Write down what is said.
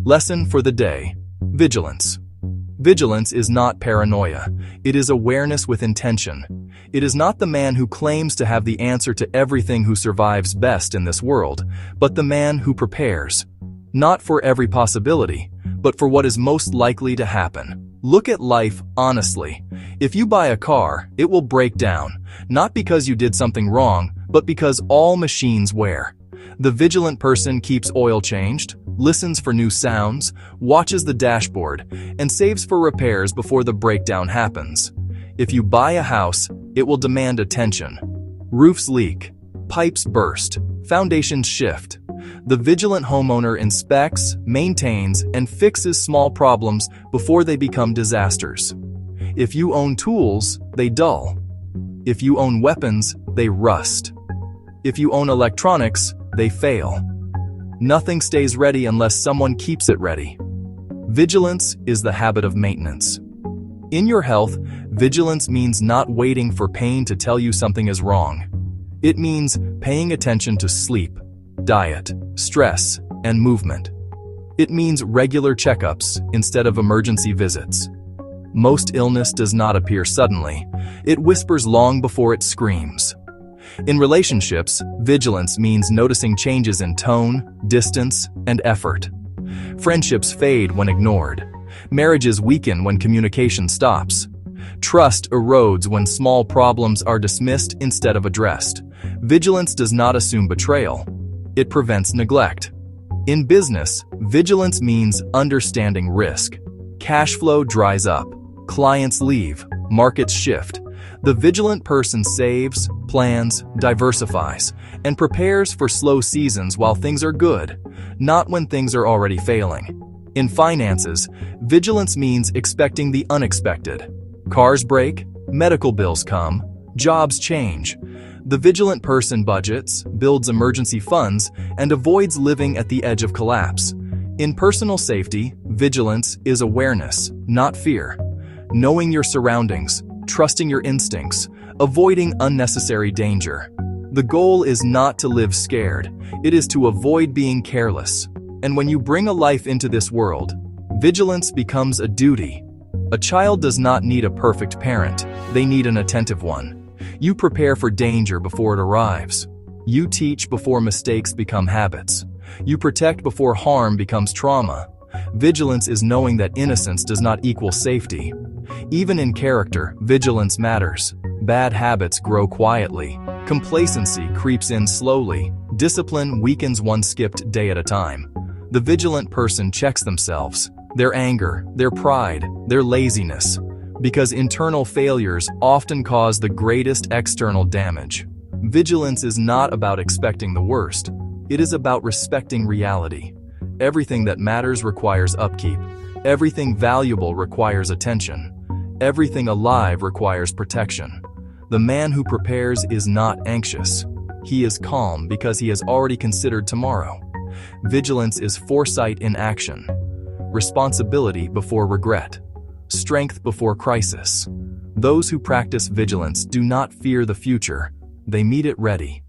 Lesson for the day: vigilance. Vigilance is not paranoia. It is awareness with intention. It is not the man who claims to have the answer to everything who survives best in this world, but the man who prepares. Not for every possibility, but for what is most likely to happen. Look at life honestly. If you buy a car, it will break down, not because you did something wrong, but because all machines wear. The vigilant person keeps oil changed, listens for new sounds, watches the dashboard, and saves for repairs before the breakdown happens. If you buy a house, it will demand attention. Roofs leak, pipes burst, foundations shift. The vigilant homeowner inspects, maintains, and fixes small problems before they become disasters. If you own tools, they dull. If you own weapons, they rust. If you own electronics, they fail. Nothing stays ready unless someone keeps it ready. Vigilance is the habit of maintenance. In your health, vigilance means not waiting for pain to tell you something is wrong. It means paying attention to sleep, diet, stress, and movement. It means regular checkups instead of emergency visits. Most illness does not appear suddenly. It whispers long before it screams. In relationships, vigilance means noticing changes in tone, distance, and effort. Friendships fade when ignored. Marriages weaken when communication stops. Trust erodes when small problems are dismissed instead of addressed. Vigilance does not assume betrayal. It prevents neglect. In business, vigilance means understanding risk. Cash flow dries up. Clients leave. Markets shift. The vigilant person saves, plans, diversifies, and prepares for slow seasons while things are good, not when things are already failing. In finances, vigilance means expecting the unexpected. Cars break, medical bills come, jobs change. The vigilant person budgets, builds emergency funds, and avoids living at the edge of collapse. In personal safety, vigilance is awareness, not fear. Knowing your surroundings, trusting your instincts, avoiding unnecessary danger. The goal is not to live scared, it is to avoid being careless. And when you bring a life into this world, vigilance becomes a duty. A child does not need a perfect parent, they need an attentive one. You prepare for danger before it arrives. You teach before mistakes become habits. You protect before harm becomes trauma. Vigilance is knowing that innocence does not equal safety. Even in character, vigilance matters. Bad habits grow quietly. Complacency creeps in slowly. Discipline weakens one skipped day at a time. The vigilant person checks themselves, their anger, their pride, their laziness, because internal failures often cause the greatest external damage. Vigilance is not about expecting the worst. It is about respecting reality. Everything that matters requires upkeep. Everything valuable requires attention. Everything alive requires protection. The man who prepares is not anxious. He is calm because he has already considered tomorrow. Vigilance is foresight in action. Responsibility before regret. Strength before crisis. Those who practice vigilance do not fear the future. They meet it ready.